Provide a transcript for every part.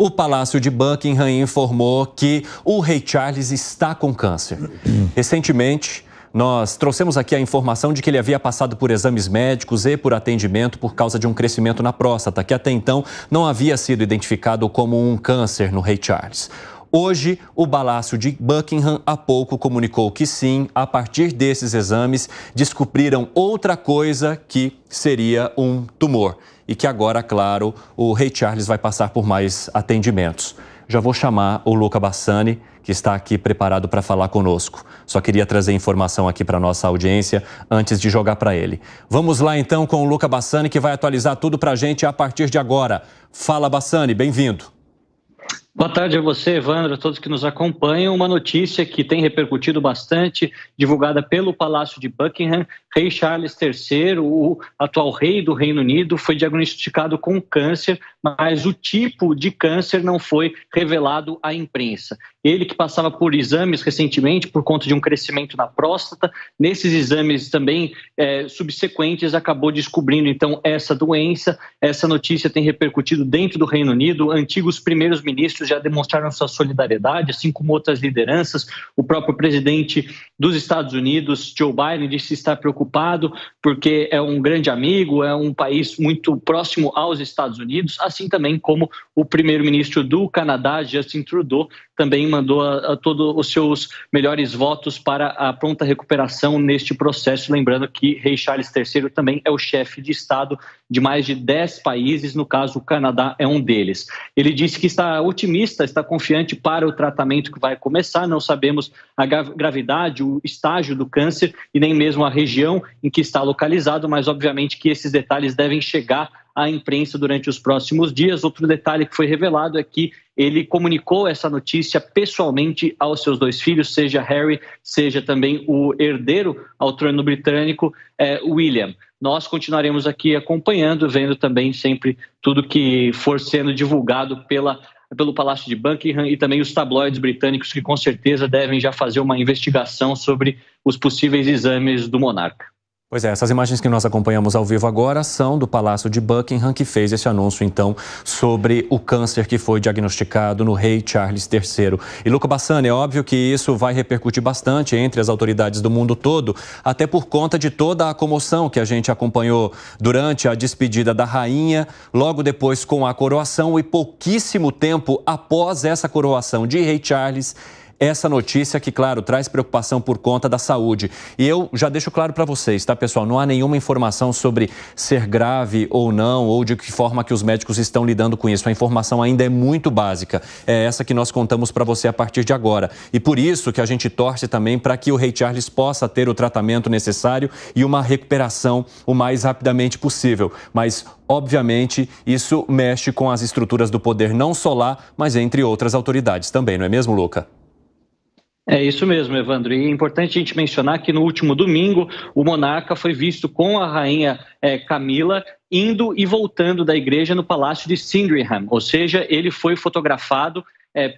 O Palácio de Buckingham informou que o rei Charles está com câncer. Recentemente, nós trouxemos aqui a informação de que ele havia passado por exames médicos e por atendimento por causa de um crescimento na próstata, que até então não havia sido identificado como um câncer no rei Charles. Hoje, o Palácio de Buckingham há pouco comunicou que sim, a partir desses exames, descobriram outra coisa que seria um tumor. E que agora, claro, o rei Charles vai passar por mais atendimentos. Já vou chamar o Luca Bassani, que está aqui preparado para falar conosco. Só queria trazer informação aqui para a nossa audiência antes de jogar para ele. Vamos lá então com o Luca Bassani, que vai atualizar tudo para a gente a partir de agora. Fala, Bassani, bem-vindo. Boa tarde a você, Evandro, a todos que nos acompanham. Uma notícia que tem repercutido bastante, divulgada pelo Palácio de Buckingham. Rei Charles III, o atual rei do Reino Unido, foi diagnosticado com câncer, mas o tipo de câncer não foi revelado à imprensa. Ele que passava por exames recentemente por conta de um crescimento na próstata, nesses exames também subsequentes acabou descobrindo então essa doença. Essa notícia tem repercutido dentro do Reino Unido. Antigos primeiros ministros já demonstraram sua solidariedade, assim como outras lideranças. O próprio presidente dos Estados Unidos, Joe Biden, disse estar preocupado porque é um grande amigo, é um país muito próximo aos Estados Unidos, assim também como o primeiro-ministro do Canadá, Justin Trudeau, também mandou a todos os seus melhores votos para a pronta recuperação neste processo. Lembrando que rei Charles III também é o chefe de Estado de mais de 10 países, no caso o Canadá é um deles. Ele disse que está otimista, está confiante para o tratamento que vai começar. Não sabemos a gravidade, o estágio do câncer e nem mesmo a região em que está localizado, mas obviamente que esses detalhes devem chegar à imprensa durante os próximos dias. Outro detalhe que foi revelado é que ele comunicou essa notícia pessoalmente aos seus dois filhos, seja Harry, seja também o herdeiro ao trono britânico, William. Nós continuaremos aqui acompanhando, vendo também sempre tudo que for sendo divulgado pelo Palácio de Buckingham e também os tabloides britânicos, que com certeza devem já fazer uma investigação sobre os possíveis exames do monarca. Pois é, essas imagens que nós acompanhamos ao vivo agora são do Palácio de Buckingham, que fez esse anúncio, então, sobre o câncer que foi diagnosticado no rei Charles III. E, Luca Bassani, é óbvio que isso vai repercutir bastante entre as autoridades do mundo todo, até por conta de toda a comoção que a gente acompanhou durante a despedida da rainha, logo depois com a coroação e pouquíssimo tempo após essa coroação de rei Charles. Essa notícia que, claro, traz preocupação por conta da saúde. E eu já deixo claro para vocês, tá, pessoal? Não há nenhuma informação sobre ser grave ou não, ou de que forma que os médicos estão lidando com isso. A informação ainda é muito básica. É essa que nós contamos para você a partir de agora. E por isso que a gente torce também para que o rei Charles possa ter o tratamento necessário e uma recuperação o mais rapidamente possível. Mas, obviamente, isso mexe com as estruturas do poder, não só lá, mas entre outras autoridades também, não é mesmo, Luca? É isso mesmo, Evandro. E é importante a gente mencionar que no último domingo o monarca foi visto com a rainha Camila indo e voltando da igreja no Palácio de Sandringham, ou seja, ele foi fotografado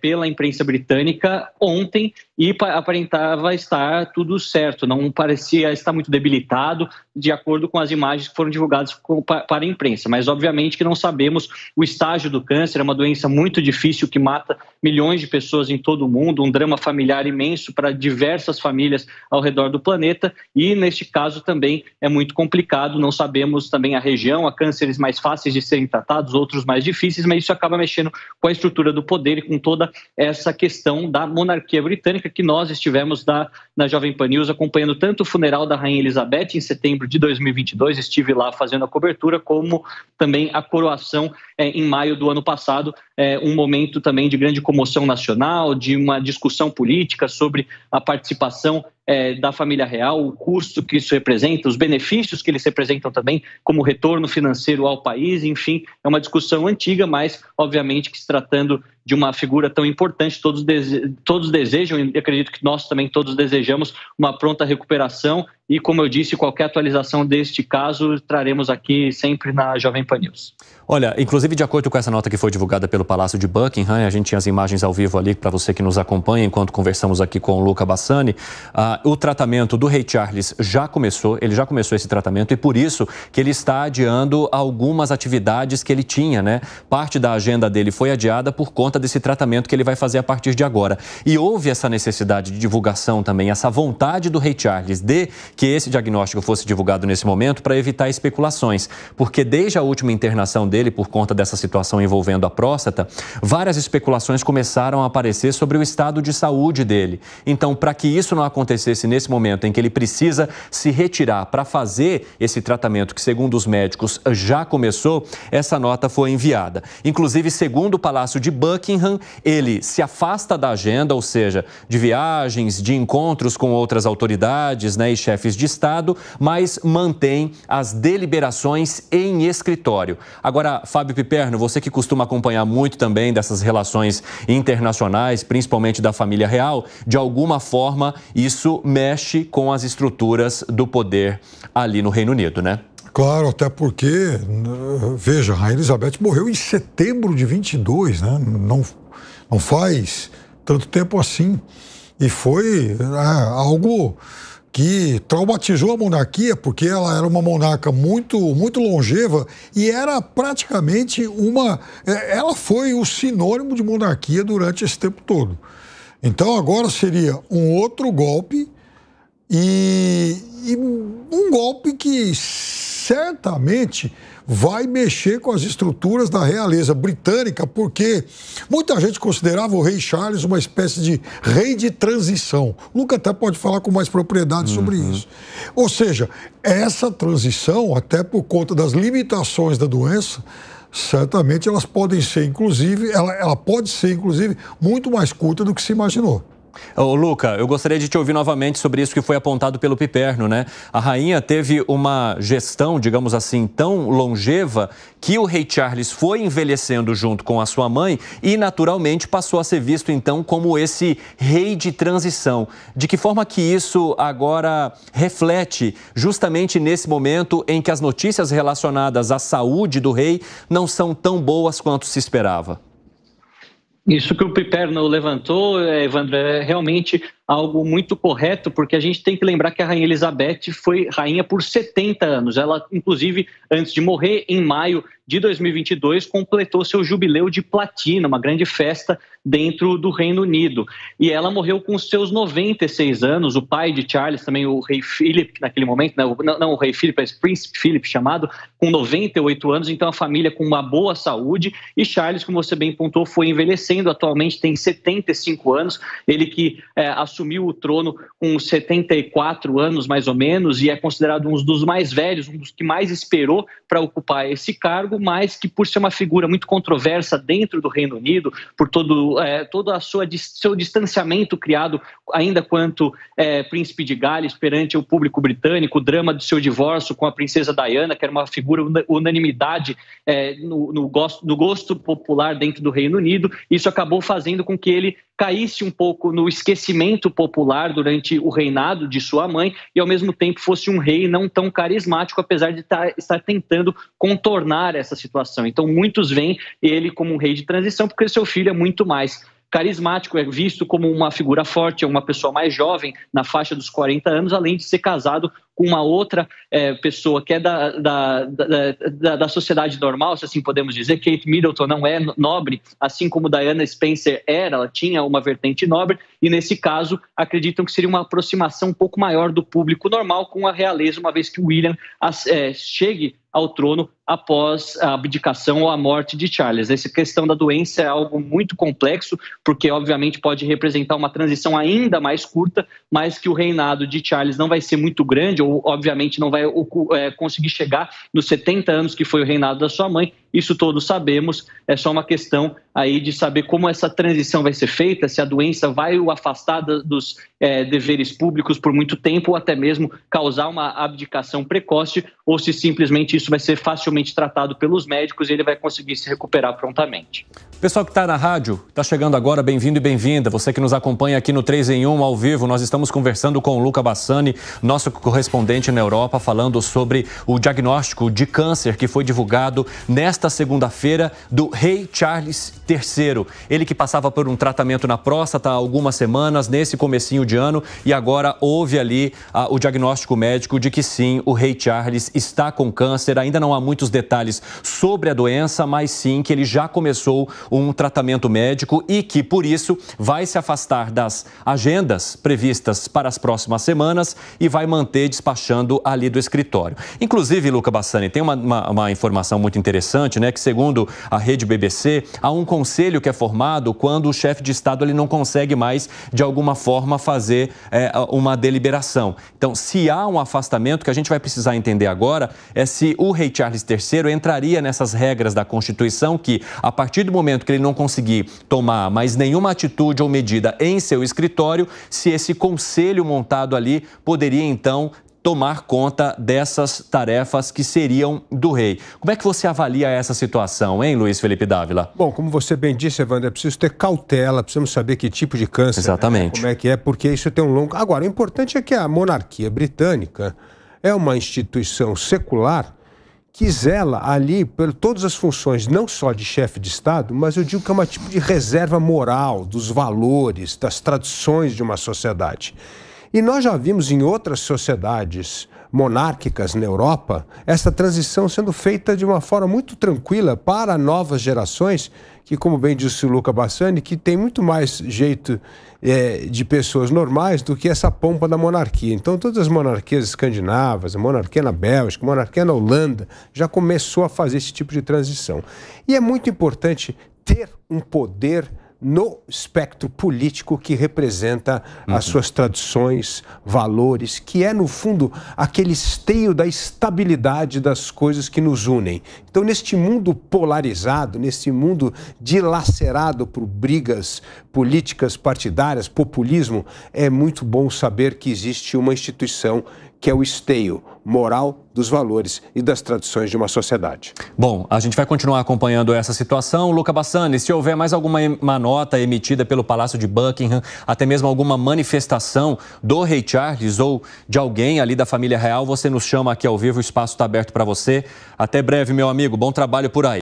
pela imprensa britânica ontem e aparentava estar tudo certo, não parecia estar muito debilitado, de acordo com as imagens que foram divulgadas para a imprensa. Mas obviamente que não sabemos o estágio do câncer, é uma doença muito difícil que mata milhões de pessoas em todo o mundo, um drama familiar imenso para diversas famílias ao redor do planeta, e neste caso também é muito complicado. Não sabemos também a região, há cânceres mais fáceis de serem tratados, outros mais difíceis, mas isso acaba mexendo com a estrutura do poder e com toda essa questão da monarquia britânica, que nós estivemos na Jovem Pan News acompanhando tanto o funeral da Rainha Elizabeth em setembro de 2022, estive lá fazendo a cobertura, como também a coroação em maio do ano passado, um momento também de grande comoção nacional, de uma discussão política sobre a participação da família real, o custo que isso representa, os benefícios que eles representam também, como retorno financeiro ao país. Enfim, é uma discussão antiga, mas obviamente que se tratando de uma figura tão importante, todos desejam, e acredito que nós também todos desejamos, uma pronta recuperação e, como eu disse, qualquer atualização deste caso traremos aqui sempre na Jovem Pan News. Olha, inclusive de acordo com essa nota que foi divulgada pelo Palácio de Buckingham, a gente tinha as imagens ao vivo ali para você que nos acompanha enquanto conversamos aqui com o Luca Bassani, o tratamento do rei Charles já começou, ele já começou esse tratamento e por isso que ele está adiando algumas atividades que ele tinha, né? Parte da agenda dele foi adiada por conta desse tratamento que ele vai fazer a partir de agora. E houve essa necessidade de divulgação também, essa vontade do rei Charles de que esse diagnóstico fosse divulgado nesse momento para evitar especulações, porque desde a última internação dele, por conta dessa situação envolvendo a próstata, várias especulações começaram a aparecer sobre o estado de saúde dele. Então, para que isso não acontecesse nesse momento em que ele precisa se retirar para fazer esse tratamento que, segundo os médicos, já começou, essa nota foi enviada. Inclusive, segundo o Palácio de Buckingham, ele se afasta da agenda, ou seja, de viagens, de encontros com outras autoridades, né, e chefes de Estado, mas mantém as deliberações em escritório. Agora, Fábio Piperno, você que costuma acompanhar muito também dessas relações internacionais, principalmente da família real, de alguma forma isso mexe com as estruturas do poder ali no Reino Unido, né? Claro, até porque, veja, a Rainha Elizabeth morreu em setembro de 22, né? Não faz tanto tempo assim. E foi algo que traumatizou a monarquia, porque ela era uma monarca muito longeva e era praticamente ela foi o sinônimo de monarquia durante esse tempo todo. Então agora seria um outro golpe e um golpe que certamente vai mexer com as estruturas da realeza britânica, porque muita gente considerava o rei Charles uma espécie de rei de transição. O Luca até pode falar com mais propriedade sobre isso. Ou seja, essa transição, até por conta das limitações da doença, certamente elas podem ser, inclusive, ela pode ser, inclusive, muito mais curta do que se imaginou. Ô, Luca, eu gostaria de te ouvir novamente sobre isso que foi apontado pelo Piperno, né? A rainha teve uma gestão, digamos assim, tão longeva que o rei Charles foi envelhecendo junto com a sua mãe e, naturalmente, passou a ser visto, então, como esse rei de transição. De que forma que isso agora reflete justamente nesse momento em que as notícias relacionadas à saúde do rei não são tão boas quanto se esperava? Isso que o Piperno levantou, Evandro, é realmente algo muito correto, porque a gente tem que lembrar que a Rainha Elizabeth foi rainha por 70 anos. Ela, inclusive, antes de morrer, em maio de 2022, completou seu jubileu de platina, uma grande festa dentro do Reino Unido. E ela morreu com seus 96 anos. O pai de Charles, também o rei Philip, naquele momento, não o rei Philip, mas Príncipe Philip chamado, com 98 anos. Então, a família com uma boa saúde. E Charles, como você bem pontuou, foi envelhecendo. Atualmente tem 75 anos. Ele que assumiu o trono com 74 anos, mais ou menos, e é considerado um dos mais velhos, um dos que mais esperou para ocupar esse cargo, mas que, por ser uma figura muito controversa dentro do Reino Unido, por todo seu distanciamento criado ainda quanto príncipe de Gales perante o público britânico, o drama do seu divórcio com a princesa Diana, que era uma figura unanimidade no gosto popular dentro do Reino Unido. Isso acabou fazendo com que ele caísse um pouco no esquecimento popular durante o reinado de sua mãe e, ao mesmo tempo, fosse um rei não tão carismático, apesar de estar tentando contornar essa situação. Então, muitos veem ele como um rei de transição porque seu filho é muito mais carismático, é visto como uma figura forte, é uma pessoa mais jovem, na faixa dos 40 anos, além de ser casado com uma outra pessoa que é da sociedade normal, se assim podemos dizer. Kate Middleton não é nobre, assim como Diana Spencer era, ela tinha uma vertente nobre, e nesse caso acreditam que seria uma aproximação um pouco maior do público normal com a realeza, uma vez que William chegue ao trono após a abdicação ou a morte de Charles. Essa questão da doença é algo muito complexo, porque obviamente pode representar uma transição ainda mais curta, mas que o reinado de Charles não vai ser muito grande, ou obviamente não vai conseguir chegar nos 70 anos que foi o reinado da sua mãe, isso todos sabemos, é só uma questão aí de saber como essa transição vai ser feita, se a doença vai o afastar dos deveres públicos por muito tempo ou até mesmo causar uma abdicação precoce, ou se simplesmente isso vai ser facilmente tratado pelos médicos e ele vai conseguir se recuperar prontamente. Pessoal que está na rádio, está chegando agora, bem-vindo e bem-vinda. Você que nos acompanha aqui no 3 em 1 ao vivo, nós estamos conversando com o Luca Bassani, nosso correspondente na Europa, falando sobre o diagnóstico de câncer que foi divulgado nesta segunda-feira do rei Charles III. Ele que passava por um tratamento na próstata há algumas semanas, nesse comecinho de ano, e agora houve ali o diagnóstico médico de que sim, o rei Charles está com câncer. Ainda não há muitos detalhes sobre a doença, mas sim que ele já começou um tratamento médico e que, por isso, vai se afastar das agendas previstas para as próximas semanas e vai manter despachando ali do escritório. Inclusive, Luca Bassani, tem uma informação muito interessante, né? Que segundo a rede BBC, há um conselho que é formado quando o chefe de Estado ele não consegue mais, de alguma forma, fazer uma deliberação. Então, se há um afastamento, o que a gente vai precisar entender agora é se o rei Charles III entraria nessas regras da Constituição que, a partir do momento que ele não conseguir tomar mais nenhuma atitude ou medida em seu escritório, se esse conselho montado ali poderia, então, tomar conta dessas tarefas que seriam do rei. Como é que você avalia essa situação, hein, Luiz Felipe Dávila? Bom, como você bem disse, Evandro, é preciso ter cautela, precisamos saber que tipo de câncer. Exatamente. Como é que é, porque isso tem um longo... Agora, o importante é que a monarquia britânica é uma instituição secular que zela ali por todas as funções, não só de chefe de Estado, mas eu digo que é uma tipo de reserva moral dos valores, das tradições de uma sociedade. E nós já vimos em outras sociedades monárquicas na Europa essa transição sendo feita de uma forma muito tranquila para novas gerações que, como bem disse o Luca Bassani, que tem muito mais jeito de pessoas normais do que essa pompa da monarquia. Então, todas as monarquias escandinavas, a monarquia na Bélgica, a monarquia na Holanda, já começou a fazer esse tipo de transição. E é muito importante ter um poder no espectro político que representa as suas tradições, valores, que é, no fundo, aquele esteio da estabilidade das coisas que nos unem. Então, neste mundo polarizado, nesse mundo dilacerado por brigas políticas partidárias, populismo, é muito bom saber que existe uma instituição que é o esteio moral dos valores e das tradições de uma sociedade. Bom, a gente vai continuar acompanhando essa situação. Luca Bassani, se houver mais alguma nota emitida pelo Palácio de Buckingham, até mesmo alguma manifestação do rei Charles ou de alguém ali da família real, você nos chama aqui ao vivo, o espaço está aberto para você. Até breve, meu amigo. Bom trabalho por aí.